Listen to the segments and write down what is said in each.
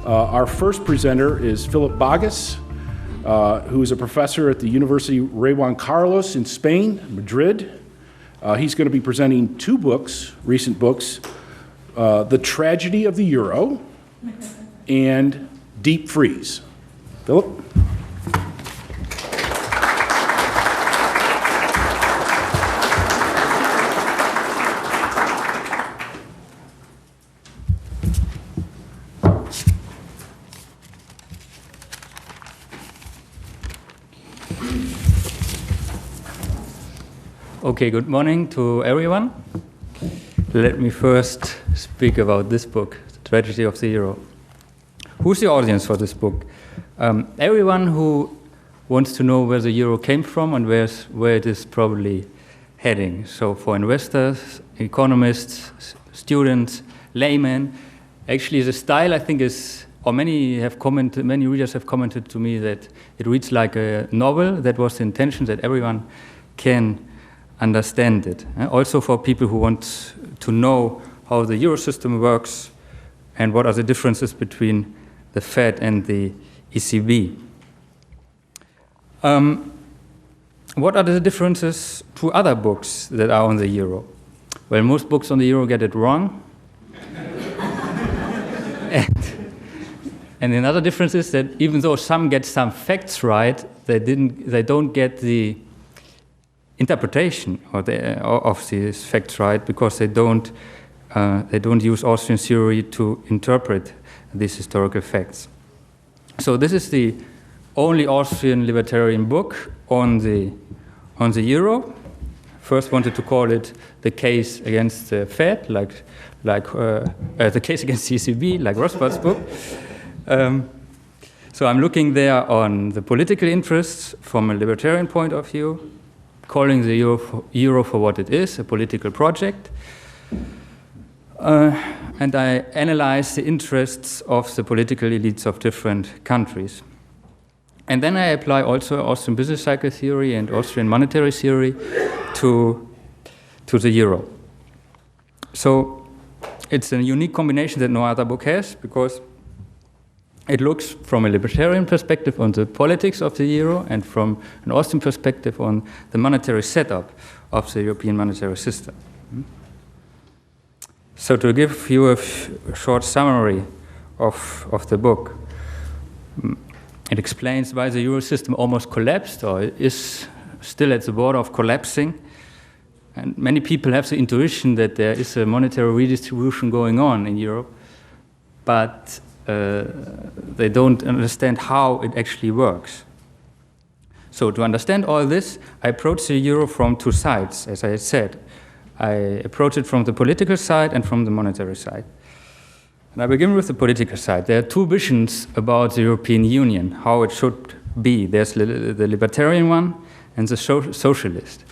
Our first presenter is Philipp Bagus, who is a professor at the University Rey Juan Carlos in Spain, Madrid. He's going to be presenting two books, recent books, The Tragedy of the Euro and Deep Freeze. Philipp? Okay, good morning to everyone. Let me first speak about this book, The Tragedy of the Euro. Who's the audience for this book? Everyone who wants to know where the euro came from and where it is probably heading. So for investors, economists, students, laymen, actually the style I think is, or many readers have commented to me that it reads like a novel. That was the intention, that everyone can understand it. Also for people who want to know how the euro system works and what are the differences between the Fed and the ECB. What are the differences to other books that are on the euro? Well, most books on the euro get it wrong. and another difference is that even though some get some facts right, they don't get the interpretation of these facts right, because they don't use Austrian theory to interpret these historical facts. So this is the only Austrian libertarian book on the euro. First wanted to call it the case against the Fed, like the case against the ECB, like Rothbard's book. So I'm looking there on the political interests from a libertarian point of view, calling the euro for what it is, a political project. And I analyze the interests of the political elites of different countries. And then I apply also Austrian business cycle theory and Austrian monetary theory to the euro. So it's a unique combination that no other book has, because it looks from a libertarian perspective on the politics of the euro and from an Austrian perspective on the monetary setup of the European monetary system. So to give you a short summary of the book, it explains why the euro system almost collapsed or is still at the border of collapsing. And many people have the intuition that there is a monetary redistribution going on in Europe, but they don't understand how it actually works. So to understand all this, I approach the euro from two sides, as I said. I approach it from the political side and from the monetary side. And I begin with the political side. There are two visions about the European Union, how it should be. There's the libertarian one and the socialist.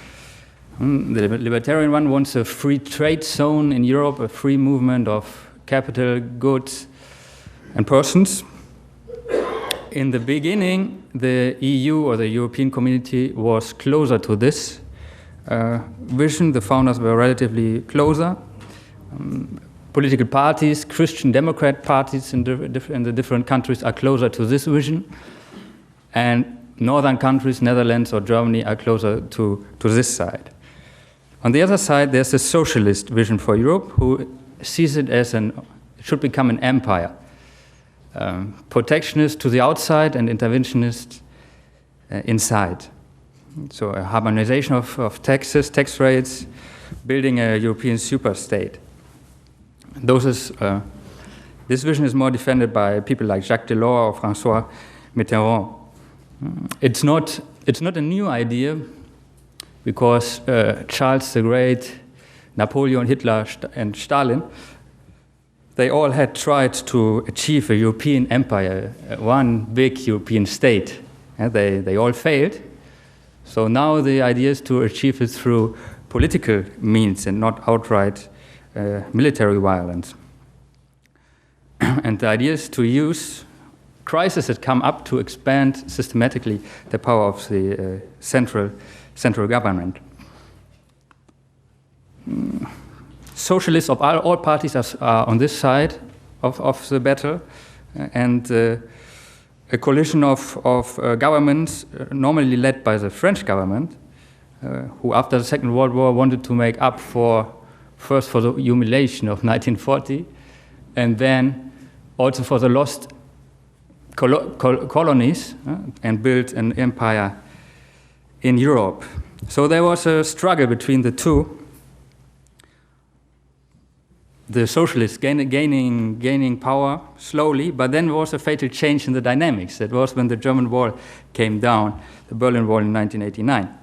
The libertarian one wants a free trade zone in Europe, a free movement of capital, goods, and persons. In the beginning, the EU or the European community was closer to this vision. The founders were relatively closer. Political parties, Christian Democrat parties in the different countries are closer to this vision. And northern countries, Netherlands or Germany, are closer to this side. On the other side, there's a socialist vision for Europe who sees it as it should become an empire. Protectionist to the outside and interventionist inside. So a harmonization of taxes, tax rates, building a European super-state. This vision is more defended by people like Jacques Delors or François Mitterrand. It's not a new idea, because Charles the Great, Napoleon, Hitler, and Stalin, they all had tried to achieve a European empire, one big European state. And they all failed. So now the idea is to achieve it through political means and not outright military violence. And the idea is to use crises that come up to expand systematically the power of the central government. Socialists of all parties are on this side of the battle. and a coalition of governments, normally led by the French government, who after the Second World War wanted to make up first for the humiliation of 1940, and then also for the lost colonies, and built an empire in Europe. So there was a struggle between the two. The socialists gaining power slowly, but then there was a fatal change in the dynamics. That was when the German Wall came down, the Berlin Wall in 1989.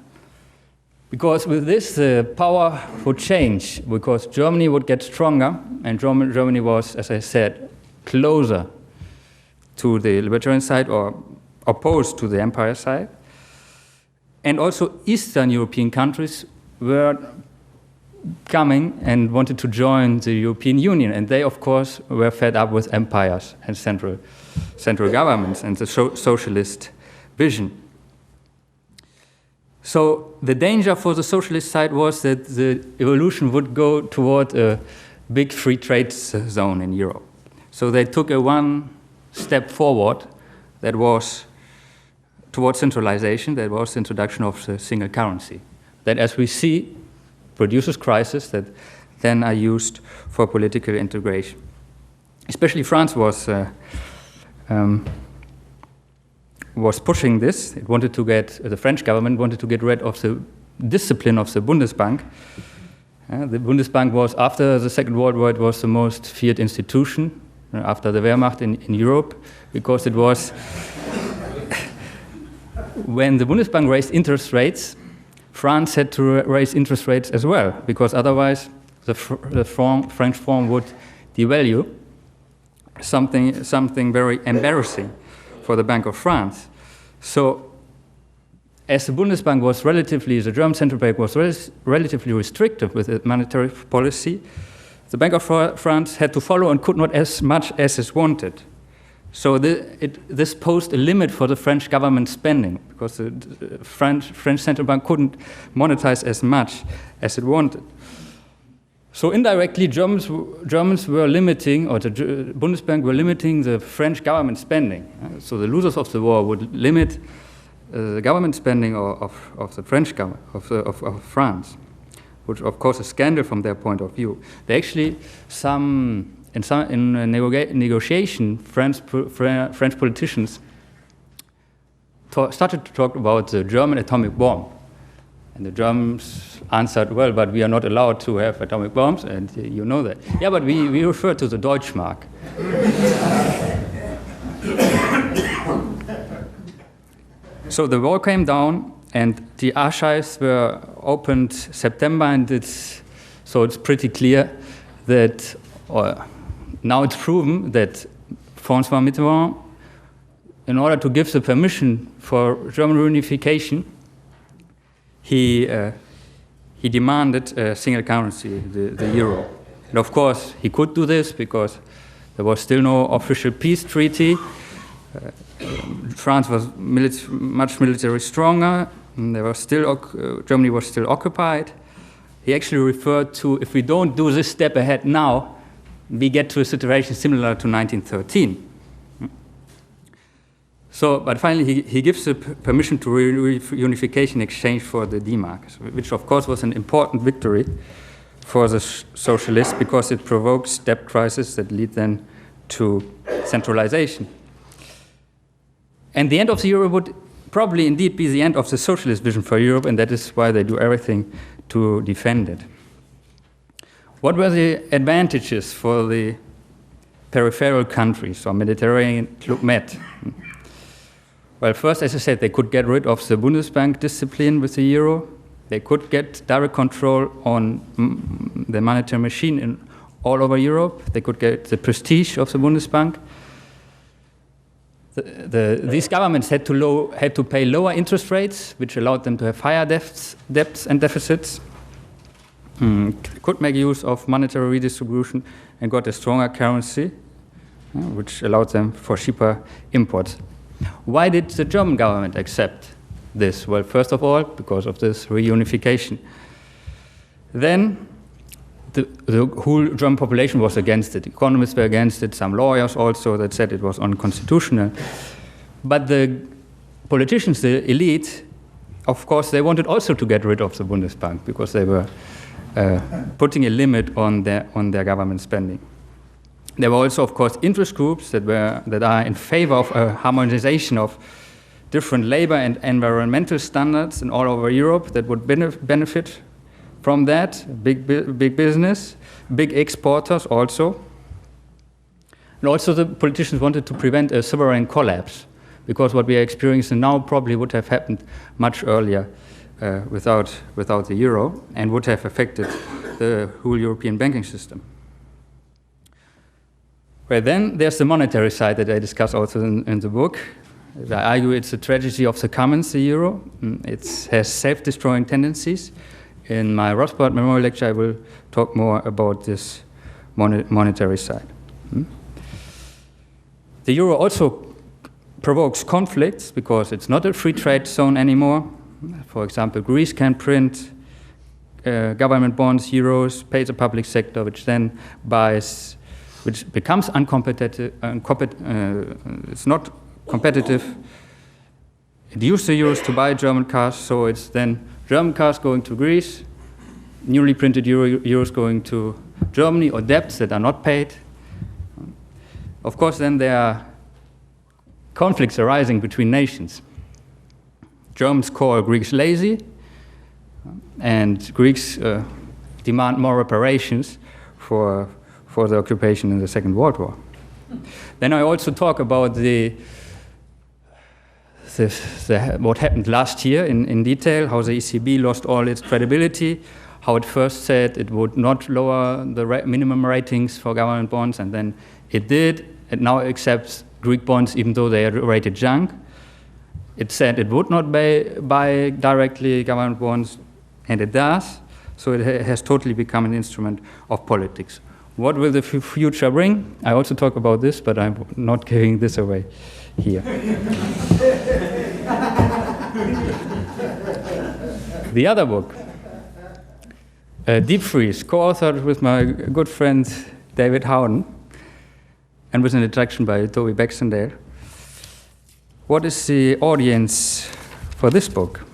Because with this, the power would change, because Germany would get stronger, and Germany was, as I said, closer to the libertarian side or opposed to the empire side. And also Eastern European countries were coming and wanted to join the European Union, and they, of course, were fed up with empires and central governments and the socialist vision. So the danger for the socialist side was that the evolution would go toward a big free trade zone in Europe. So they took a one step forward, that was towards centralization, that was the introduction of the single currency. That, as we see, produces crises that then are used for political integration. Especially France was pushing this. It wanted to the French government wanted to get rid of the discipline of the Bundesbank. The Bundesbank was, after the Second World War, it was the most feared institution after the Wehrmacht in Europe, because it was when the Bundesbank raised interest rates, France had to raise interest rates as well, because otherwise the French franc would devalue, something very embarrassing for the Bank of France. So, as the Bundesbank was the German central bank was relatively restrictive with its monetary policy, the Bank of France had to follow and could not as much as it wanted. So this posed a limit for the French government spending, because the French central bank couldn't monetize as much as it wanted. So indirectly, Germans were limiting, or the Bundesbank were limiting the French government spending. So the losers of the war would limit the government spending of the French government, of France, which of course is a scandal from their point of view. They actually, in negotiation, French politicians started to talk about the German atomic bomb. And the Germans answered, well, but we are not allowed to have atomic bombs, and you know that. Yeah, but we refer to the Deutschmark. So the wall came down, and the archives were opened September, and so it's pretty clear that, now it's proven that François Mitterrand, in order to give the permission for German reunification, he demanded a single currency, the euro. And of course, he could do this because there was still no official peace treaty. France was much militarily stronger. And Germany was still occupied. He actually referred to, if we don't do this step ahead now, we get to a situation similar to 1913. So, but finally, he gives the permission to reunification in exchange for the D-Mark, which of course was an important victory for the socialists, because it provokes debt crises that lead then to centralization. And the end of the euro would probably indeed be the end of the socialist vision for Europe, and that is why they do everything to defend it. What were the advantages for the peripheral countries, or Mediterranean Club Med? Well, first, as I said, they could get rid of the Bundesbank discipline with the euro. They could get direct control on the monetary machine all over Europe. They could get the prestige of the Bundesbank. These governments had to pay lower interest rates, which allowed them to have higher debts and deficits. Could make use of monetary redistribution and got a stronger currency, which allowed them for cheaper imports. Why did the German government accept this? Well, first of all, because of this reunification. Then, the whole German population was against it. Economists were against it, some lawyers also that said it was unconstitutional. But the politicians, the elite, of course, they wanted also to get rid of the Bundesbank because they were putting a limit on their government spending. There were also, of course, interest groups that are in favor of a harmonization of different labor and environmental standards in all over Europe that would benefit from that. Big business, big exporters also. And also the politicians wanted to prevent a sovereign collapse, because what we are experiencing now probably would have happened much earlier without the euro, and would have affected the whole European banking system. Well, then there's the monetary side that I discuss also in the book. I argue it's a tragedy of the commons, the euro. It has self-destroying tendencies. In my Rothbard memorial lecture, I will talk more about this monetary side. The euro also provokes conflicts because it's not a free trade zone anymore. For example, Greece can print government bonds, euros, pays the public sector, which then buys, which becomes uncompetitive. It's not competitive. It used the euros to buy German cars, so it's then German cars going to Greece, newly printed euros going to Germany, or debts that are not paid. Of course, then there are conflicts arising between nations. Germans call Greeks lazy, and Greeks demand more reparations for the occupation in the Second World War. Then I also talk about what happened last year in detail, how the ECB lost all its credibility, how it first said it would not lower the minimum ratings for government bonds, and then it did. It now accepts Greek bonds even though they are rated junk. It said it would not buy directly government bonds, and it does. So it has totally become an instrument of politics. What will the future bring? I also talk about this, but I'm not giving this away here. The other book, Deep Freeze, co-authored with my good friend David Howden, and with an introduction by Toby Baxendale. What is the audience for this book?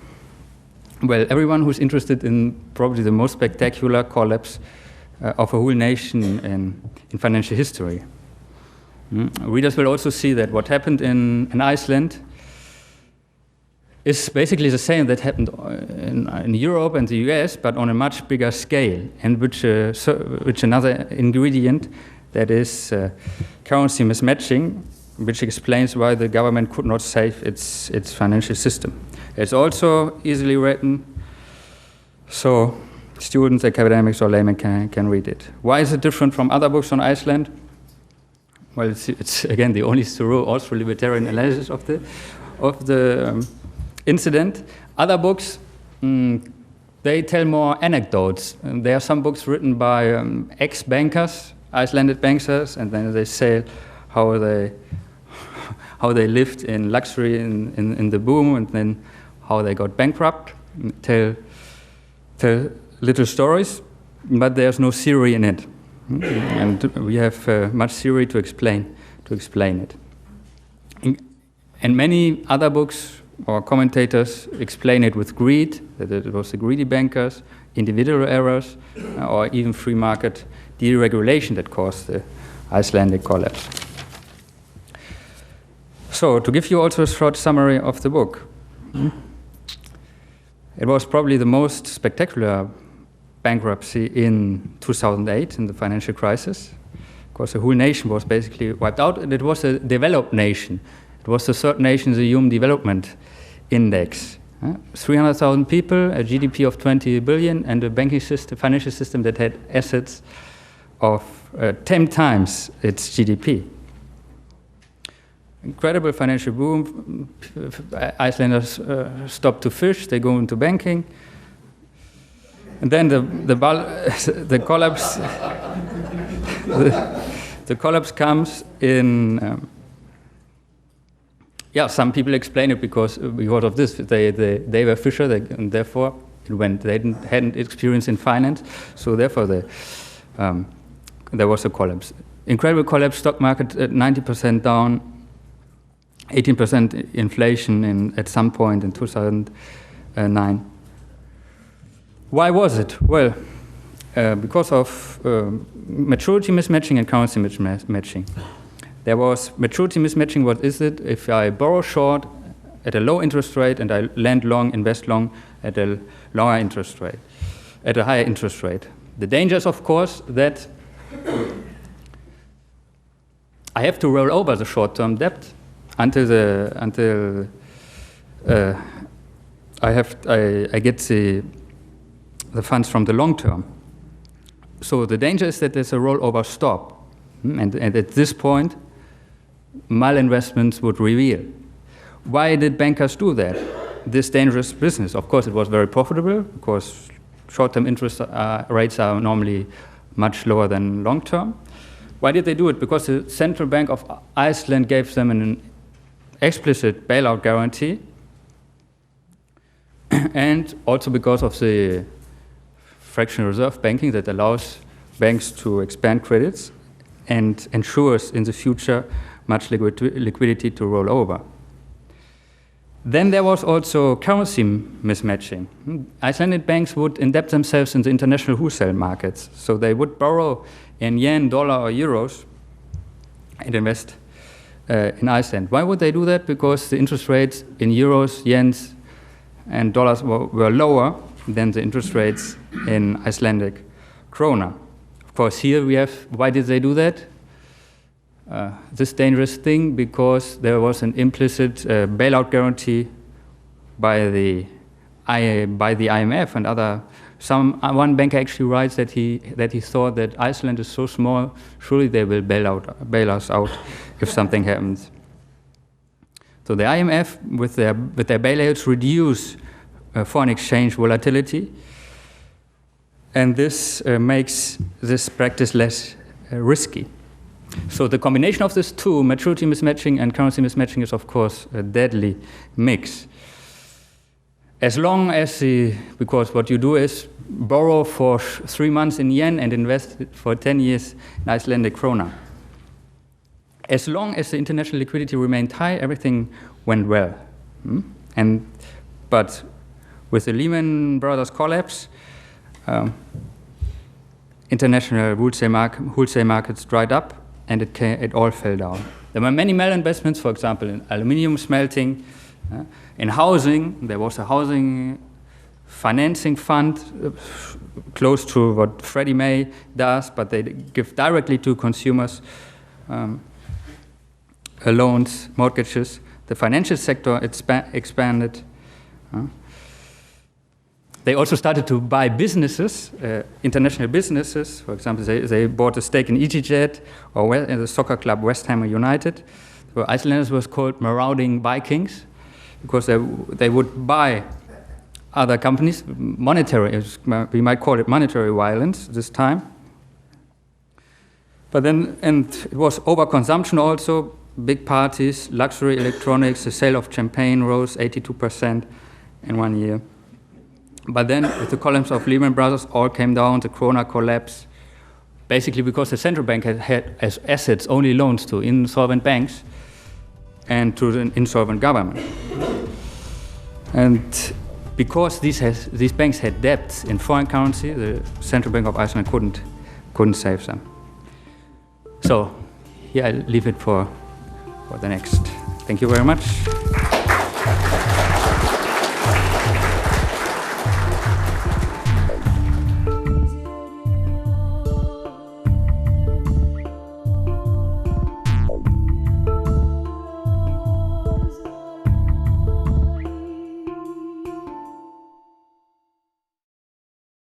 Well, everyone who's interested in probably the most spectacular collapse of a whole nation in financial history. Readers will also see that what happened in Iceland is basically the same that happened in Europe and the US, but on a much bigger scale, and which another ingredient, that is currency mismatching, which explains why the government could not save its financial system. It's also easily written, so students, academics, or laymen can read it. Why is it different from other books on Iceland? Well, it's again the only thorough Austro-libertarian analysis of the incident. Other books, they tell more anecdotes. There are some books written by ex-bankers, Icelandic bankers, and then they say how they lived in luxury in the boom, and then how they got bankrupt. Tell little stories, but there's no theory in it, and we have much theory to explain it. And many other books or commentators explain it with greed, that it was the greedy bankers, individual errors, or even free market deregulation that caused the Icelandic collapse. So, to give you also a short summary of the book, it was probably the most spectacular bankruptcy in 2008, in the financial crisis. Of course, the whole nation was basically wiped out, and it was a developed nation. It was the third nation in the Human Development Index. 300,000 people, a GDP of 20 billion, and a banking system, financial system that had assets of 10 times its GDP. Incredible financial boom. Icelanders stop to fish, they go into banking. And then the collapse the collapse comes in some people explain it because of this. They were fisher, and therefore they hadn't experience in finance, so therefore there was a collapse. Incredible collapse, stock market at 90% down, 18% inflation at some point in 2009. Why was it? Well, because of maturity mismatching and currency mismatching. There was maturity mismatching. What is it? If I borrow short at a low interest rate and I lend long, invest long at a lower interest rate, at a higher interest rate. The danger is, of course, that I have to roll over the short-term debt until I get the funds from the long term. So the danger is that there's a rollover stop, and at this point, malinvestments would reveal. Why did bankers do that? This dangerous business. Of course, it was very profitable because short-term interest rates are normally much lower than long-term. Why did they do it? Because the Central Bank of Iceland gave them an explicit bailout guarantee, and also because of the fractional reserve banking that allows banks to expand credits and ensures in the future much liquidity to roll over. Then there was also currency mismatching. Icelandic banks would indebt themselves in the international wholesale markets. So they would borrow in yen, dollar, or euros and invest in Iceland. Why would they do that? Because the interest rates in euros, yens, and dollars were lower than the interest rates in Icelandic krona. Of course, here we have, why did they do that? This dangerous thing because there was an implicit bailout guarantee by the IMF and other. One banker actually writes that he thought that Iceland is so small, surely they will bail us out if something happens. So the IMF with their bailouts reduce foreign exchange volatility, and this makes this practice less risky. So the combination of these two, maturity mismatching and currency mismatching, is of course a deadly mix. As long as because what you do is borrow for 3 months in yen and invest for 10 years in Icelandic krona. As long as the international liquidity remained high, everything went well. But with the Lehman Brothers collapse, international wholesale markets dried up, and it all fell down. There were many malinvestments, for example, in aluminium smelting, in housing. There was a housing financing fund close to what Freddie Mae does, but they give directly to consumers loans, mortgages. The financial sector expanded. They also started to buy businesses, international businesses. For example, they bought a stake in EasyJet or in the soccer club West Ham United. So Icelanders was called marauding Vikings because they would buy other companies, we might call it monetary violence this time. But then, and it was overconsumption also, big parties, luxury electronics, the sale of champagne rose 82% in 1 year. But then, with the collapse of Lehman Brothers, all came down, the krona collapsed, basically because the central bank had as assets only loans to insolvent banks and to the insolvent government. And because these banks had debts in foreign currency, the Central Bank of Iceland couldn't save them. So here I leave it for the next. Thank you very much.